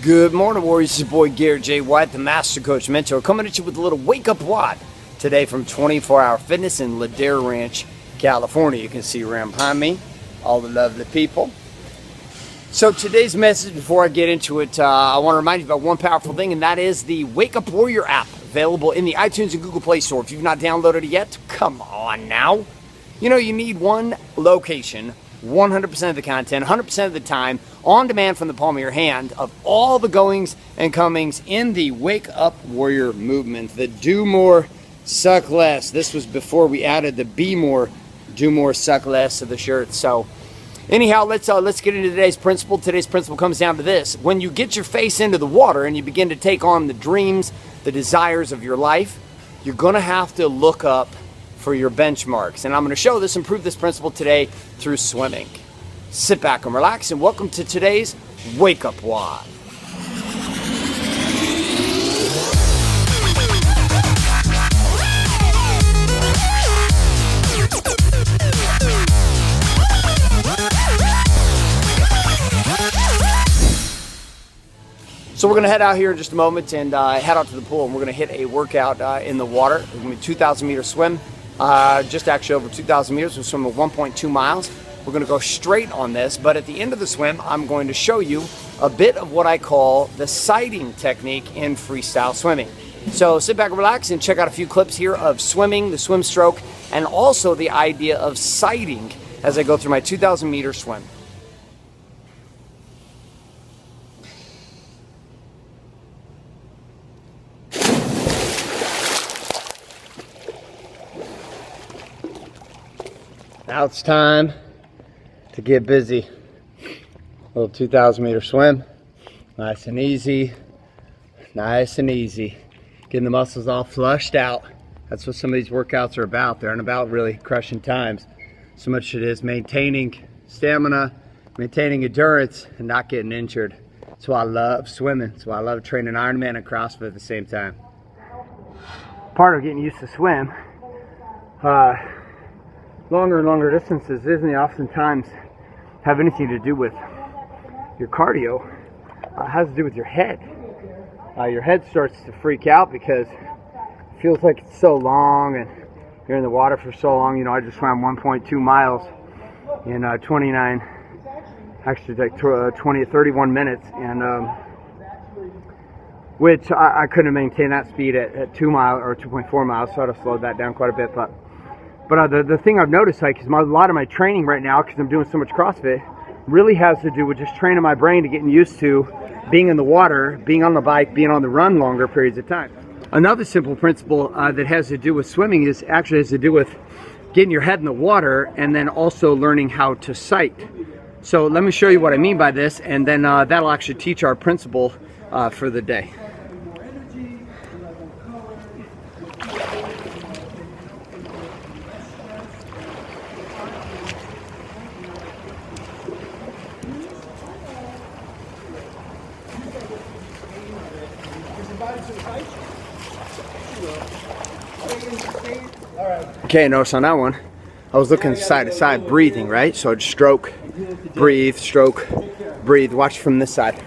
Good morning, Warriors. It's your boy Garrett J. White, the Master Coach Mentor, coming at you with a little Wake Up WOD today from 24 Hour Fitness in Ladera Ranch, California. You can see around behind me all the lovely people. So today's message, before I get into it, I want to remind you about one powerful thing, and that is the Wake Up Warrior app, available in the iTunes and Google Play Store. If you've not downloaded it yet, come on now. You know, you need one location, 100% of the content, 100% of the time, on demand from the palm of your hand, of all the goings and comings in the Wake Up Warrior movement. The do more, suck less. This was before we added the be more, do more, suck less to the shirt. So anyhow, let's get into today's principle. Today's principle comes down to this. When you get your face into the water and you begin to take on the dreams, the desires of your life, you're going to have to look up for your benchmarks. And I'm going to show this and prove this principle today through swimming. Sit back and relax, and welcome to today's Wake Up WOD. So we're going to head out here in just a moment and head out to the pool, and we're going to hit a workout in the water. It's going to be a 2,000 meter swim, just actually over 2,000 meters. We'll swim at 1.2 miles. We're going to go straight on this, but at the end of the swim, I'm going to show you a bit of what I call the sighting technique in freestyle swimming. So sit back and relax and check out a few clips here of swimming, the swim stroke, and also the idea of sighting as I go through my 2,000 meter swim. Now it's time to get busy. A little 2,000 meter swim. Nice and easy. Nice and easy. Getting the muscles all flushed out. That's what some of these workouts are about. They aren't about really crushing times. So much it is maintaining stamina, maintaining endurance, and not getting injured. That's why I love swimming. That's why I love training Ironman and CrossFit at the same time. Part of getting used to swim, longer and longer distances isn't oftentimes have anything to do with your cardio. It has to do with your head. Your head starts to freak out because it feels like it's so long and you're in the water for so long. You know, I just swam 1.2 miles in 31 minutes, and which I couldn't maintain that speed at 2 miles or 2.4 miles, so I'd have slowed that down quite a bit. But the thing I've noticed, like, is a lot of my training right now, because I'm doing so much CrossFit, really has to do with just training my brain to getting used to being in the water, being on the bike, being on the run longer periods of time. Another simple principle that has to do with swimming has to do with getting your head in the water and then also learning how to sight. So let me show you what I mean by this, and then that'll actually teach our principle for the day. Okay, notice on that one, I was looking side to side, breathing, right? So I'd stroke, breathe, watch from this side.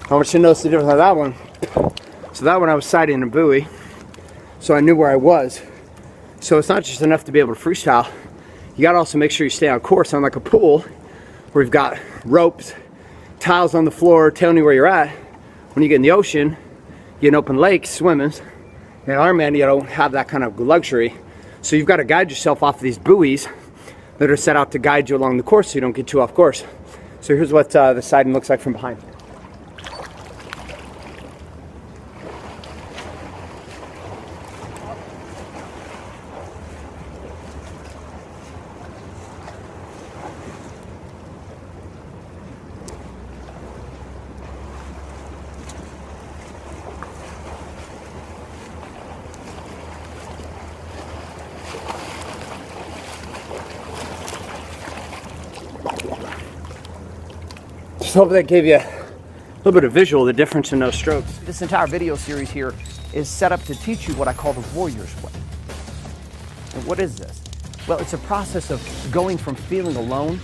I want you to notice the difference on that one. So that one I was sighting a buoy, so I knew where I was. So it's not just enough to be able to freestyle. You gotta also make sure you stay on course. Unlike a pool, where you've got ropes, tiles on the floor telling you where you're at. When you get in the ocean, you get an open lake swimming. In Ironman, you don't have that kind of luxury. So you've got to guide yourself off of these buoys that are set out to guide you along the course so you don't get too off course. So here's what the sighting looks like from behind. So hopefully that gave you a little bit of visual, the difference in those strokes. This entire video series here is set up to teach you what I call the warrior's way. And what is this? Well, it's a process of going from feeling alone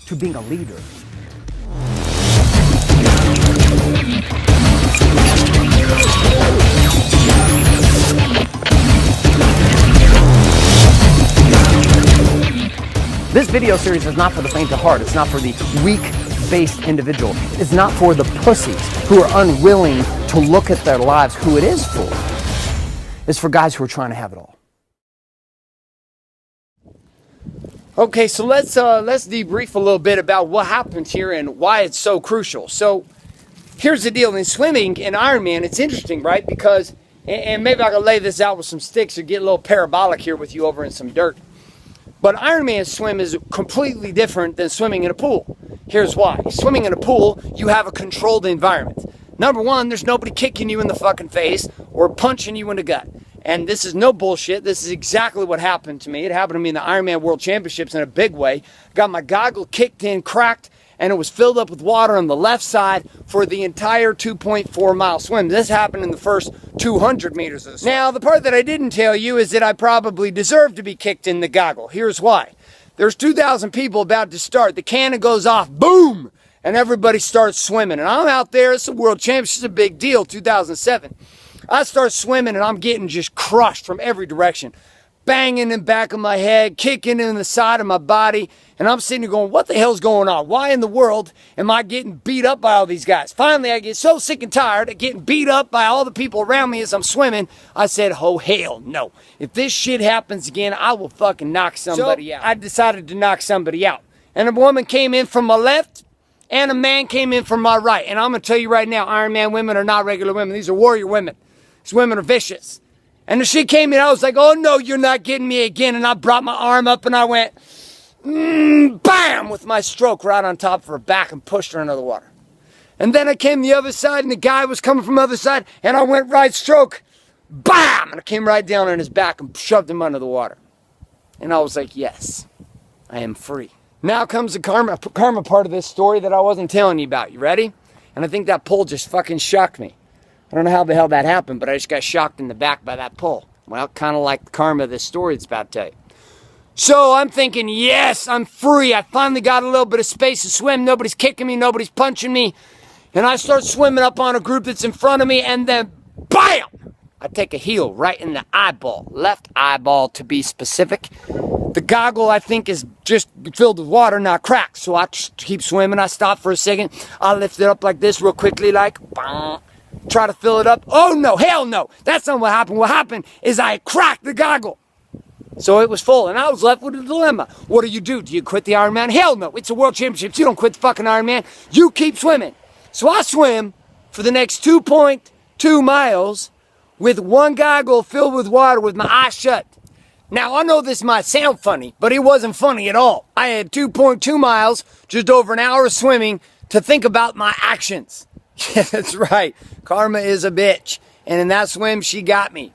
to being a leader. This video series is not for the faint of heart. It's not for the weak-based individual. It's not for the pussies who are unwilling to look at their lives who it is for. It's for guys who are trying to have it all. Okay, so let's debrief a little bit about what happens here and why it's so crucial. So here's the deal. In swimming, in Ironman, it's interesting, right? Because, and maybe I can lay this out with some sticks or get a little parabolic here with you over in some dirt. But Ironman swim is completely different than swimming in a pool. Here's why. Swimming in a pool, you have a controlled environment. Number one, there's nobody kicking you in the fucking face or punching you in the gut. And this is no bullshit. This is exactly what happened to me. It happened to me in the Ironman World Championships in a big way. Got my goggle kicked in, cracked, and it was filled up with water on the left side for the entire 2.4 mile swim. This happened in the first 200 meters of the swim. Now, the part that I didn't tell you is that I probably deserved to be kicked in the goggle. Here's why. There's 2,000 people about to start. The cannon goes off, boom, and everybody starts swimming. And I'm out there, it's a world championship, it's a big deal, 2007. I start swimming and I'm getting just crushed from every direction. Banging in the back of my head, kicking in the side of my body. And I'm sitting there going, what the hell's going on? Why in the world am I getting beat up by all these guys? Finally, I get so sick and tired of getting beat up by all the people around me as I'm swimming. I said, oh, hell no. If this shit happens again, I will fucking knock somebody out. I decided to knock somebody out. And a woman came in from my left and a man came in from my right. And I'm going to tell you right now, Ironman women are not regular women. These are warrior women. These women are vicious. And as she came in, I was like, oh no, you're not getting me again. And I brought my arm up and I went, bam, with my stroke right on top of her back and pushed her into the water. And then I came the other side and the guy was coming from the other side and I went right stroke, bam, and I came right down on his back and shoved him under the water. And I was like, yes, I am free. Now comes the karma part of this story that I wasn't telling you about. You ready? And I think that pull just fucking shocked me. I don't know how the hell that happened, but I just got shocked in the back by that pull. Well, kind of like the karma of this story it's about to tell you. So I'm thinking, yes, I'm free. I finally got a little bit of space to swim. Nobody's kicking me. Nobody's punching me. And I start swimming up on a group that's in front of me, and then, bam! I take a heel right in the eyeball. Left eyeball, to be specific. The goggle, I think, is just filled with water, not cracked. So I keep swimming. I stop for a second. I lift it up like this real quickly, like, bam. Try to fill it up. Oh no, hell no. That's not what happened. What happened is I cracked the goggle. So it was full and I was left with a dilemma. What do? Do you quit the Ironman? Hell no. It's a world championship. You don't quit the fucking Ironman. You keep swimming. So I swim for the next 2.2 miles with one goggle filled with water with my eyes shut. Now I know this might sound funny, but it wasn't funny at all. I had 2.2 miles, just over an hour of swimming to think about my actions. Yeah, that's right. Karma is a bitch. And in that swim, she got me.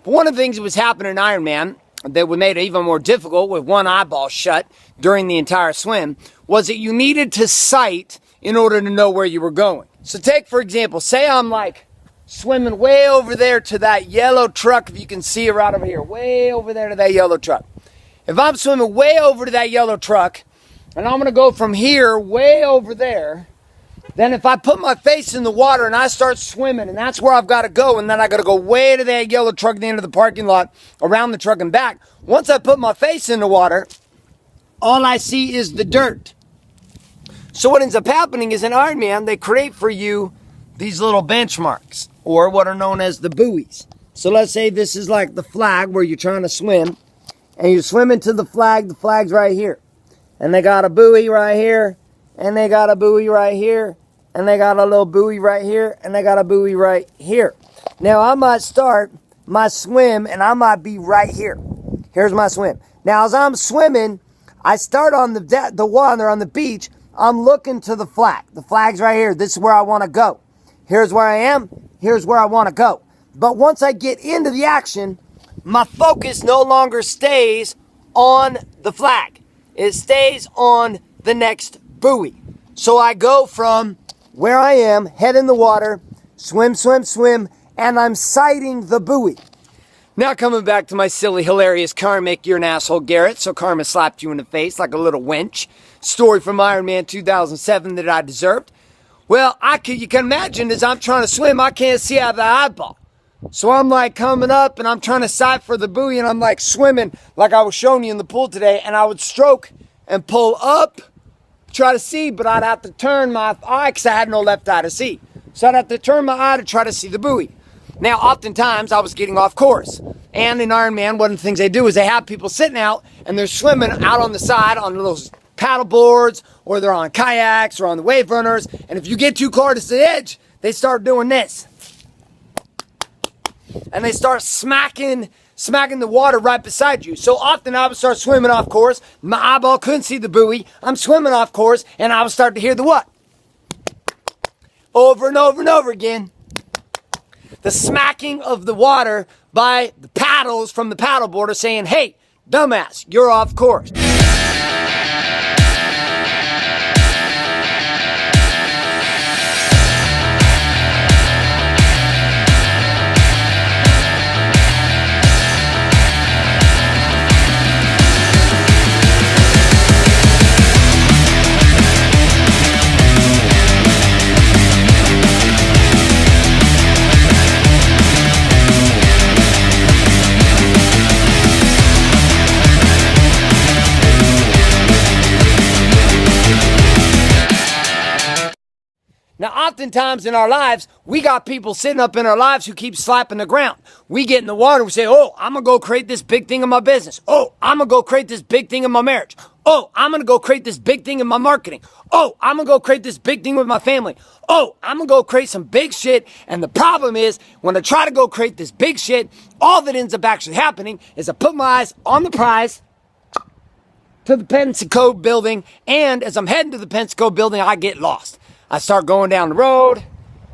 But one of the things that was happening in Ironman that would make it even more difficult with one eyeball shut during the entire swim was that you needed to sight in order to know where you were going. So take, for example, say I'm like swimming way over there to that yellow truck, if you can see it right over here, way over there to that yellow truck. If I'm swimming way over to that yellow truck, and I'm going to go from here way over there, then if I put my face in the water and I start swimming, and that's where I've got to go, and then I got to go way to that yellow truck at the end of the parking lot, around the truck and back. Once I put my face in the water, all I see is the dirt. So what ends up happening is in Ironman, they create for you these little benchmarks, or what are known as the buoys. So let's say this is like the flag where you're trying to swim, and you're swimming to the flag's right here. And they got a buoy right here, and they got a buoy right here, and they got a little buoy right here, and they got a buoy right here. Now, I might start my swim, and I might be right here. Here's my swim. Now, as I'm swimming, I start on the water on the beach. I'm looking to the flag. The flag's right here. This is where I want to go. Here's where I am. Here's where I want to go. But once I get into the action, my focus no longer stays on the flag. It stays on the next buoy. So I go from where I am, head in the water, swim, swim, swim, and I'm sighting the buoy. Now coming back to my silly, hilarious karmic, you're an asshole, Garrett, so karma slapped you in the face like a little wench. Story from Iron Man 2007 that I deserved. Well, you can imagine as I'm trying to swim, I can't see out of the eyeball. So I'm like coming up and I'm trying to sight for the buoy and I'm like swimming like I was showing you in the pool today, and I would stroke and pull up, try to see, but I'd have to turn my eye because I had no left eye to see. So I'd have to turn my eye to try to see the buoy. Now, oftentimes I was getting off course. And in Iron Man, one of the things they do is they have people sitting out and they're swimming out on the side on those paddle boards, or they're on kayaks or on the wave runners. And if you get too close to the edge, they start doing this. And they start smacking the water right beside you. So often I would start swimming off course. My eyeball couldn't see the buoy. I'm swimming off course and I would start to hear the what? Over and over and over again. The smacking of the water by the paddles from the paddleboarder saying, hey, dumbass, you're off course. Now, oftentimes in our lives, we got people sitting up in our lives who keep slapping the ground. We get in the water, we say, oh, I'm going to go create this big thing in my business. Oh, I'm going to go create this big thing in my marriage. Oh, I'm going to go create this big thing in my marketing. Oh, I'm going to go create this big thing with my family. Oh, I'm going to go create some big shit. And the problem is, when I try to go create this big shit, all that ends up actually happening is I put my eyes on the prize to the Pensacola building. And as I'm heading to the Pensacola building, I get lost. I start going down the road,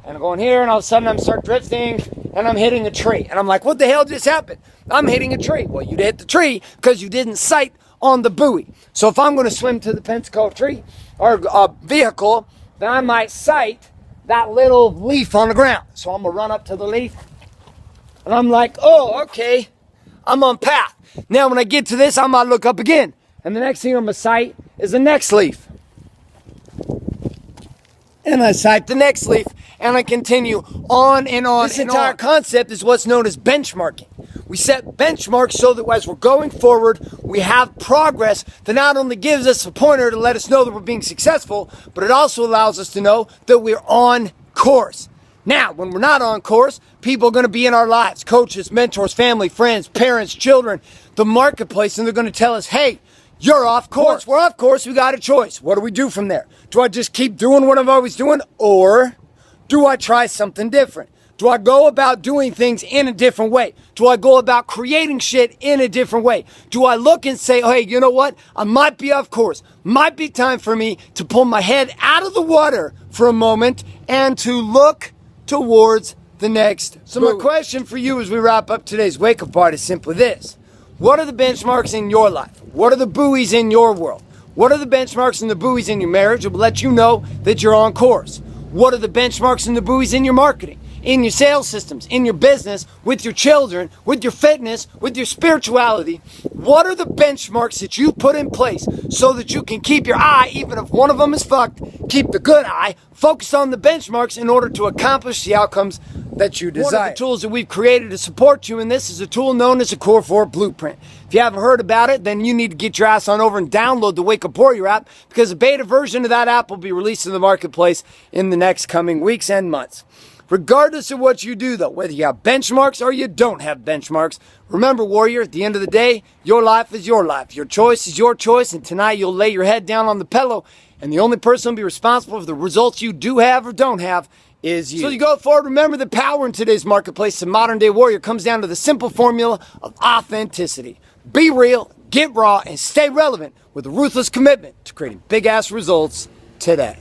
and I'm going here, and all of a sudden I'm start drifting, and I'm hitting a tree. And I'm like, what the hell just happened? I'm hitting a tree. Well, you hit the tree because you didn't sight on the buoy. So if I'm going to swim to the Pensacola tree or vehicle, then I might sight that little leaf on the ground. So I'm going to run up to the leaf, and I'm like, oh, okay, I'm on path. Now when I get to this, I might look up again, and the next thing I'm going to sight is the next leaf. And I sight the next leaf, and I continue on and on. This entire concept is what's known as benchmarking. We set benchmarks so that as we're going forward, we have progress that not only gives us a pointer to let us know that we're being successful, but it also allows us to know that we're on course. Now, when we're not on course, people are going to be in our lives, coaches, mentors, family, friends, parents, children, the marketplace, and they're going to tell us, hey, you're off course. We're off course. We got a choice. What do we do from there? Do I just keep doing what I'm always doing? Or do I try something different? Do I go about doing things in a different way? Do I go about creating shit in a different way? Do I look and say, hey, you know what? I might be off course. Might be time for me to pull my head out of the water for a moment and to look towards the next. So my question for you as we wrap up today's Wake Up WOD is simply this. What are the benchmarks in your life? What are the buoys in your world? What are the benchmarks and the buoys in your marriage that will let you know that you're on course? What are the benchmarks and the buoys in your marketing, in your sales systems, in your business, with your children, with your fitness, with your spirituality? What are the benchmarks that you put in place so that you can keep your eye, even if one of them is fucked, keep the good eye, focus on the benchmarks in order to accomplish the outcomes that you desire? One of the tools that we've created to support you in this is a tool known as the Core 4 Blueprint. If you haven't heard about it, then you need to get your ass on over and download the Wake Up Warrior app, because a beta version of that app will be released in the marketplace in the next coming weeks and months. Regardless of what you do, though, whether you have benchmarks or you don't have benchmarks, remember, Warrior, at the end of the day, your life is your life. Your choice is your choice, and tonight you'll lay your head down on the pillow, and the only person who'll be responsible for the results you do have or don't have is you. So you go forward, remember the power in today's marketplace, the modern day warrior, comes down to the simple formula of authenticity. Be real, get raw, and stay relevant with a ruthless commitment to creating big-ass results today.